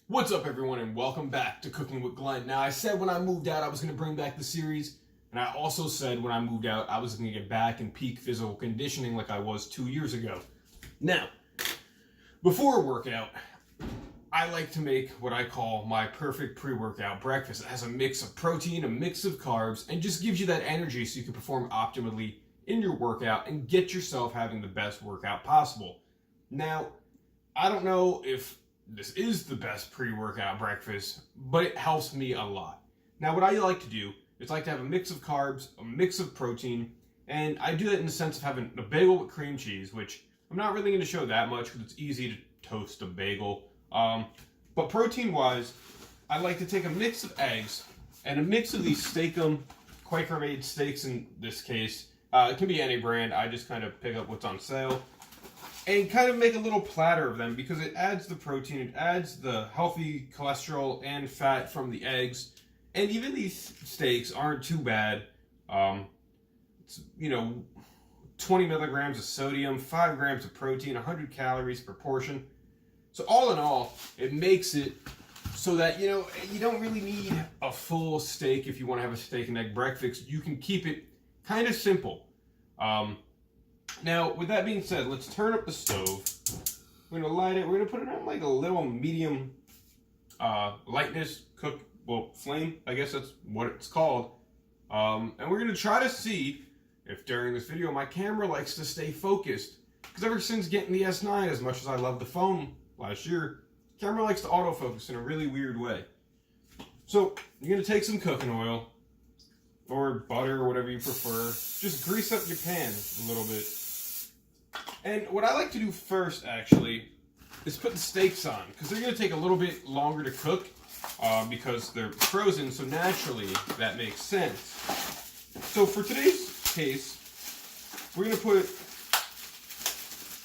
What's up, everyone, and welcome back to Cooking with Glenn. Now, I said when I moved out I was going to bring back the series, and I also said when I moved out I was going to get back in peak physical conditioning like I was 2 years ago. Now, before a workout, I like to make what I call my perfect pre-workout breakfast. It has a mix of protein, a mix of carbs, and just gives you that energy so you can perform optimally in your workout and get yourself having the best workout possible. Now, I don't know if this is the best pre-workout breakfast, but it helps me a lot. Now, what I like to do is like to have a mix of carbs, a mix of protein, and I do that in the sense of having a bagel with cream cheese, which I'm not really going to show that much because it's easy to toast a bagel. But protein-wise, I like to take a mix of eggs and a mix of these Steak-'em Quaker-made steaks in this case. It can be any brand. I just kind of pick up what's on sale. And kind of make a little platter of them because it adds the protein, it adds the healthy cholesterol and fat from the eggs. And even these steaks aren't too bad. It's, 20 milligrams of sodium, 5 grams of protein, 100 calories per portion. So all in all, it makes it so that, you don't really need a full steak if you want to have a steak and egg breakfast. You can keep it kind of simple. Now, with that being said, let's turn up the stove. We're going to light it. We're going to put it on like a little medium lightness flame. I guess that's what it's called. And we're going to try to see if during this video my camera likes to stay focused. Because ever since getting the S9, as much as I loved the phone last year, the camera likes to autofocus in a really weird way. So, you're going to take some cooking oil, or butter, or whatever you prefer. Just grease up your pan a little bit. And what I like to do first, actually, is put the steaks on, because they're going to take a little bit longer to cook, because they're frozen, so naturally that makes sense. So for today's case, we're going to put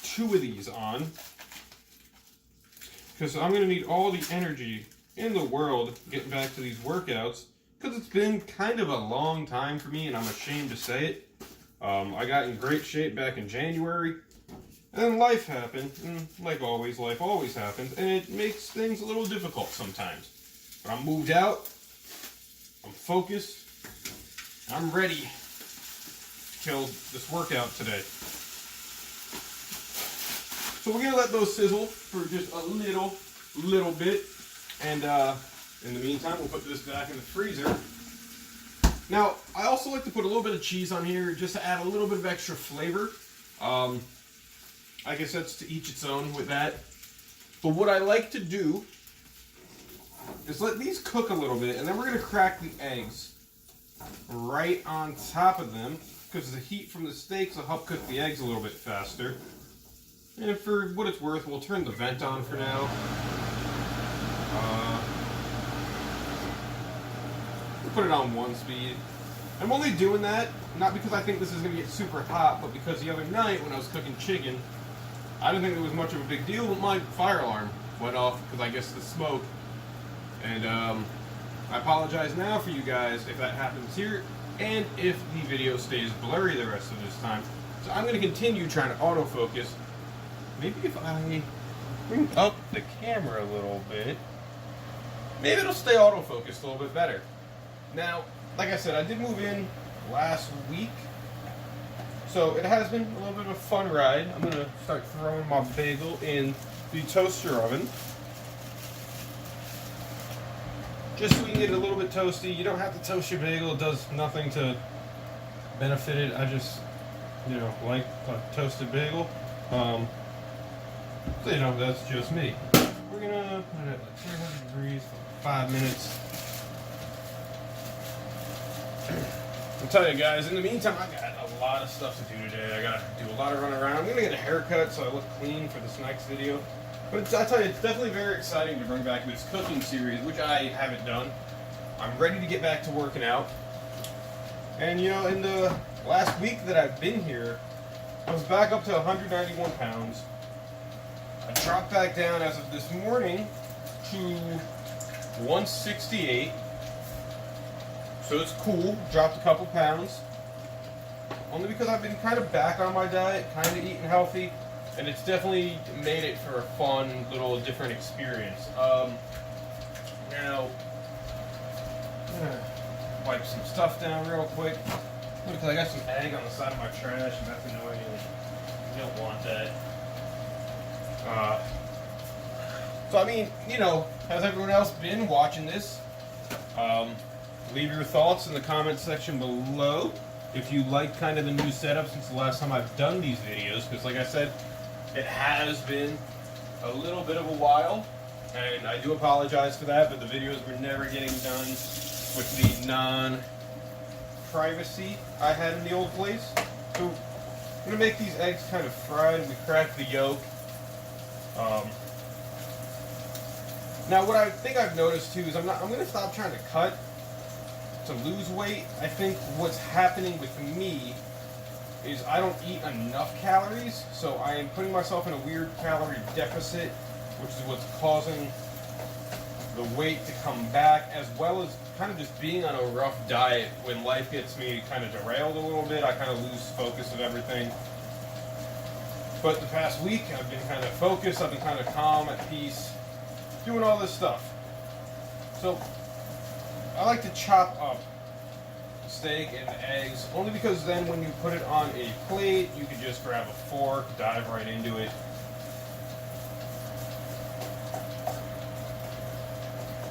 2 of these on, because I'm going to need all the energy in the world getting back to these workouts, because it's been kind of a long time for me, and I'm ashamed to say it. I got in great shape back in January, and then life happened, and like always, life always happens, and it makes things a little difficult sometimes. But I'm moved out, I'm focused, I'm ready to kill this workout today. So we're going to let those sizzle for just a little bit, and in the meantime, we'll put this back in the freezer. Now, I also like to put a little bit of cheese on here just to add a little bit of extra flavor. I guess that's to each its own with that. But what I like to do is let these cook a little bit, and then we're going to crack the eggs right on top of them, because the heat from the steaks will help cook the eggs a little bit faster. And for what it's worth, we'll turn the vent on for now. We'll put it on 1 speed. I'm only doing that, not because I think this is going to get super hot, but because the other night when I was cooking chicken, I didn't think it was much of a big deal, but my fire alarm went off because I guess the smoke. And I apologize now for you guys if that happens here, and if the video stays blurry the rest of this time. So I'm going to continue trying to autofocus. Maybe if I bring up the camera a little bit, maybe it'll stay autofocused a little bit better. Now, like I said, I did move in last week, so it has been a little bit of a fun ride. I'm going to start throwing my bagel in the toaster oven, just so we can get it a little bit toasty. You don't have to toast your bagel. It does nothing to benefit it. I just, like a toasted bagel. So, that's just me. We're going to put it at 300 degrees for 5 minutes. I'll tell you guys, in the meantime, I got a lot of stuff to do today. I gotta do a lot of running around. I'm gonna get a haircut so I look clean for this next video. But I tell you, it's definitely very exciting to bring back this cooking series, which I haven't done. I'm ready to get back to working out. And in the last week that I've been here, I was back up to 191 pounds. I dropped back down as of this morning to 168. So it's cool, dropped a couple pounds. Only because I've been kind of back on my diet, kind of eating healthy. and it's definitely made it for a fun little different experience. Now, I'm gonna wipe some stuff down real quick. Because I got some egg on the side of my trash, and that's annoying. You don't want that. So I mean, you know, how's everyone else been watching this? Leave your thoughts in the comment section below. If you like kind of the new setup since the last time I've done these videos, because like I said, it has been a little bit of a while, and I do apologize for that, but the videos were never getting done with the non-privacy I had in the old place. So I'm going to make these eggs kind of fried. We cracked the yolk. Now what I think I've noticed too is I'm going to stop trying to cut to lose weight. I think what's happening with me is I don't eat enough calories, so I am putting myself in a weird calorie deficit, which is what's causing the weight to come back, as well as kind of just being on a rough diet. When life gets me kind of derailed a little bit, I kind of lose focus of everything. But the past week, I've been kind of focused, I've been kind of calm, at peace, doing all this stuff. So I like to chop up steak and eggs, only because then when you put it on a plate, you can just grab a fork, dive right into it.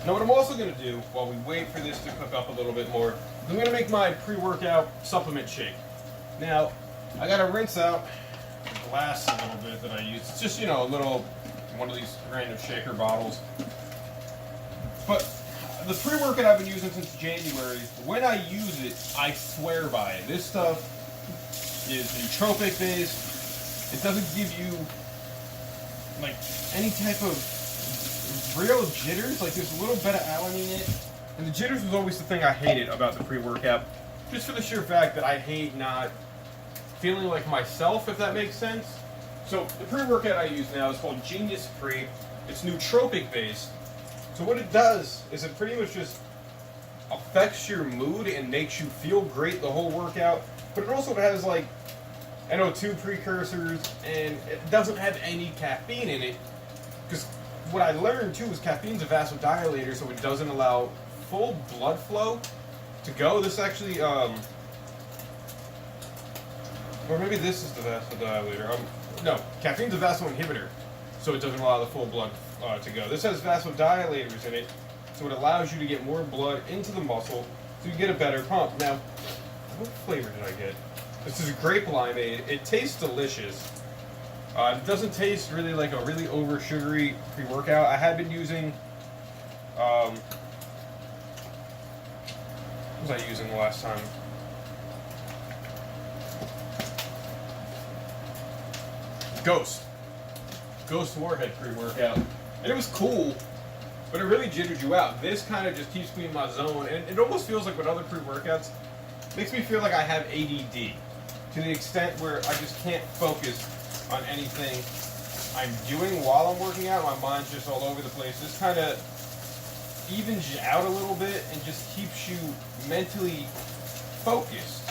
Now what I'm also going to do, while we wait for this to cook up a little bit more, is I'm going to make my pre-workout supplement shake. Now, I got to rinse out the glass a little bit that I use. It's just, you know, a little, one of these random shaker bottles. But the pre-workout I've been using since January, when I use it, I swear by it. This stuff is nootropic based. It doesn't give you like any type of real jitters. Like there's a little bit of alanine in it. And the jitters was always the thing I hated about the pre-workout. Just for the sheer fact that I hate not feeling like myself, if that makes sense. So the pre-workout I use now is called Genius Pre. It's nootropic based. So what it does is it pretty much just affects your mood and makes you feel great the whole workout. But it also has like NO2 precursors, and it doesn't have any caffeine in it. Because what I learned too is caffeine's a vasodilator, so it doesn't allow full blood flow to go. This actually, or maybe this is the vasodilator. No, caffeine's a vasoinhibitor, so it doesn't allow the full blood to go. This has vasodilators in it, so it allows you to get more blood into the muscle, so you get a better pump. Now, what flavor did I get? This is a grape limeade. It tastes delicious. It doesn't taste really like a really over sugary pre-workout. I had been using, what was I using the last time? Ghost Warhead pre-workout. And it was cool, but it really jittered you out. This kind of just keeps me in my zone, and it almost feels like with other pre-workouts, makes me feel like I have ADD, to the extent where I just can't focus on anything I'm doing while I'm working out. My mind's just all over the place. This kind of evens you out a little bit and just keeps you mentally focused.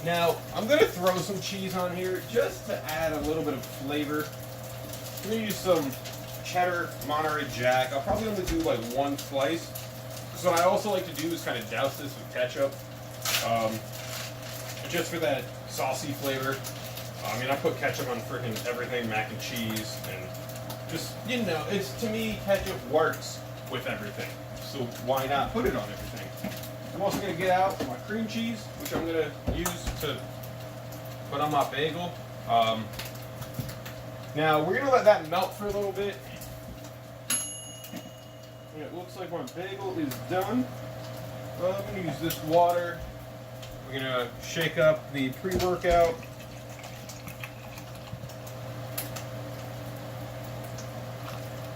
Now, I'm going to throw some cheese on here just to add a little bit of flavor. I'm going to use some cheddar Monterey Jack. I'll probably only do like one slice. So what I also like to do is kind of douse this with ketchup, just for that saucy flavor. I mean, I put ketchup on freaking everything, mac and cheese, and just, you know, it's, to me, ketchup works with everything. So why not put it on everything? I'm also going to get out my cream cheese, which I'm going to use to put on my bagel. Now, we're going to let that melt for a little bit. And it looks like my bagel is done. I'm going to use this water. We're going to shake up the pre-workout.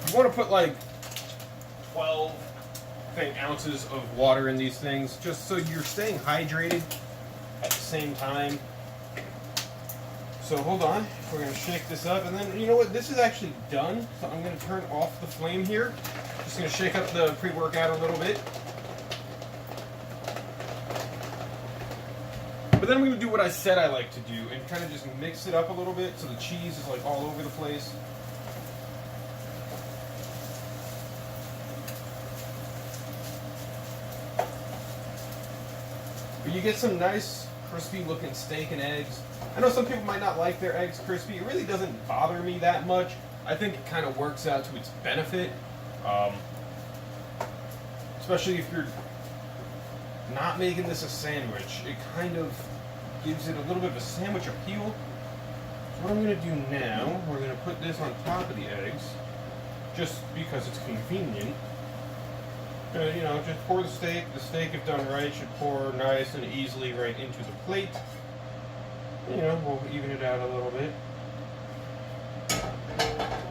You want to put like 12 ounces of water in these things, just so you're staying hydrated at the same time. So hold on, we're going to shake this up, and then, you know what, this is actually done, so I'm going to turn off the flame here. Just going to shake up the pre-workout a little bit. But then I'm going to do what I said I like to do, and kind of just mix it up a little bit so the cheese is like all over the place. But you get some nice crispy looking steak and eggs. I know some people might not like their eggs crispy. It really doesn't bother me that much. I think it kind of works out to its benefit. Especially if you're not making this a sandwich. It kind of gives it a little bit of a sandwich appeal. So what I'm going to do now, we're going to put this on top of the eggs, just because it's convenient. You know, just pour the steak. The steak, if done right, should pour nice and easily right into the plate. You know, we'll even it out a little bit.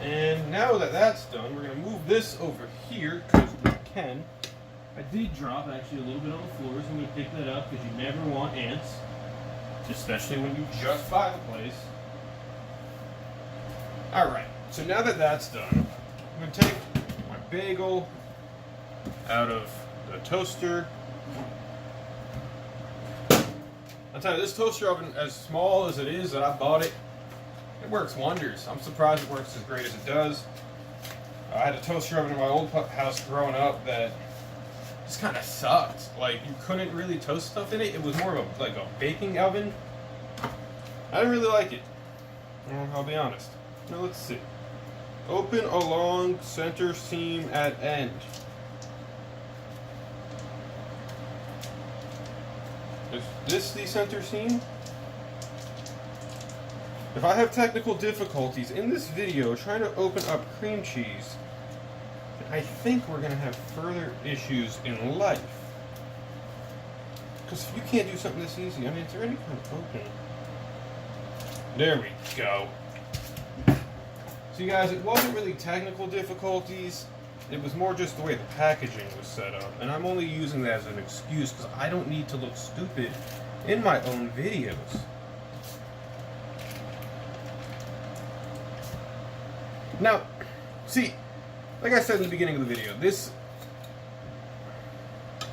And now that that's done, we're going to move this over here, because we can. I did drop actually a little bit on the floor, so I'm going to pick that up, because you never want ants. Especially when you just buy the place. Alright, so now that that's done, I'm going to take my bagel out of the toaster. I'll tell you, this toaster oven, as small as it is that I bought it, it works wonders. I'm surprised it works as great as it does. I had a toaster oven in my old house growing up that just kind of sucked. Like, you couldn't really toast stuff in it. It was more of a, like a baking oven. I didn't really like it. I'll be honest. Now let's see. Open along center seam at end. Is this the center seam? If I have technical difficulties in this video trying to open up cream cheese, I think we're going to have further issues in life. Because if you can't do something this easy, I mean, is there any kind of open? There we go. So you guys, it wasn't really technical difficulties. It was more just the way the packaging was set up. And I'm only using that as an excuse because I don't need to look stupid in my own videos. Now, see, like I said in the beginning of the video, this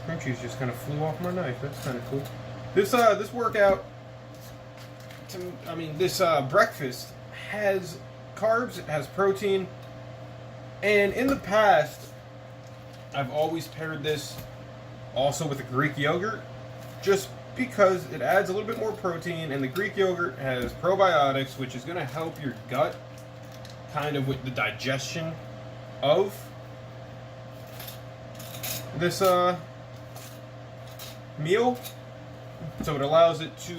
cream cheese just kind of flew off my knife. That's kind of cool. This workout, this breakfast has carbs, it has protein, and in the past, I've always paired this also with a Greek yogurt, just because it adds a little bit more protein, and the Greek yogurt has probiotics, which is going to help your gut kind of with the digestion of this meal. So it allows it to,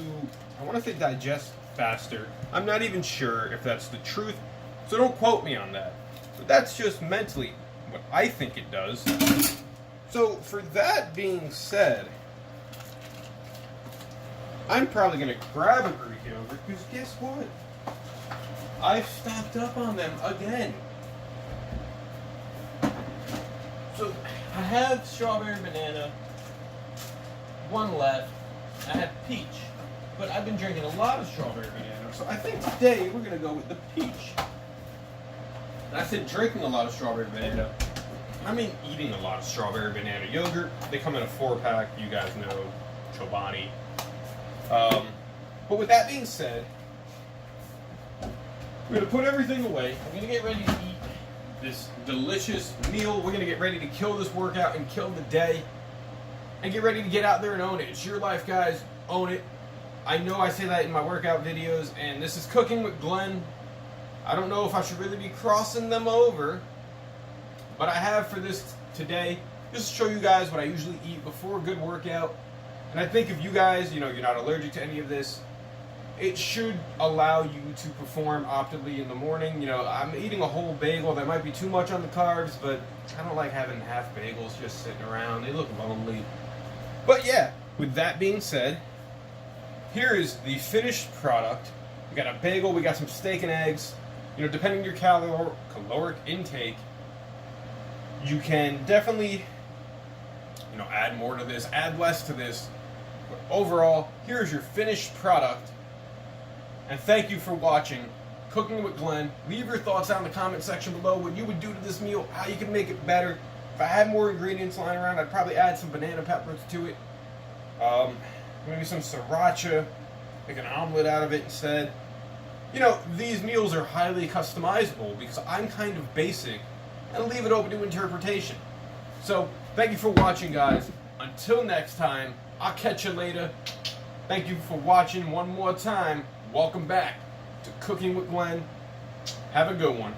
I want to say, digest faster. I'm not even sure if that's the truth, so don't quote me on that. But that's just mentally what I think it does. So for that being said, I'm probably going to grab a Greek yogurt, because guess what? I've stocked up on them again. So I have strawberry banana, one left. I have peach, but I've been drinking a lot of strawberry banana, so I think today we're going to go with the peach. And I said drinking a lot of strawberry banana. I mean eating a lot of strawberry banana yogurt. They come in a 4-pack, you guys know, Chobani. But with that being said, we're going to put everything away. We're going to get ready to eat this delicious meal. We're going to get ready to kill this workout and kill the day. And get ready to get out there and own it. It's your life, guys. Own it. I know I say that in my workout videos. And this is Cooking with Glenn. I don't know if I should really be crossing them over. But I have for this today. Just to show you guys what I usually eat before a good workout. And I think if you guys, you're not allergic to any of this, it should allow you to perform optimally in the morning. I'm eating a whole bagel. That might be too much on the carbs, but I don't like having half bagels just sitting around. They look lonely. But yeah, with that being said, here is the finished product. We got a bagel, we got some steak and eggs. Depending on your caloric intake, you can definitely, add more to this, add less to this. But overall, here's your finished product. And thank you for watching Cooking with Glenn. Leave your thoughts down in the comment section below what you would do to this meal, how you can make it better. If I had more ingredients lying around, I'd probably add some banana peppers to it. Maybe some sriracha, make an omelet out of it instead. These meals are highly customizable because I'm kind of basic, and leave it open to interpretation. So, thank you for watching, guys. Until next time, I'll catch you later. Thank you for watching one more time. Welcome back to Cooking with Glenn. Have a good one.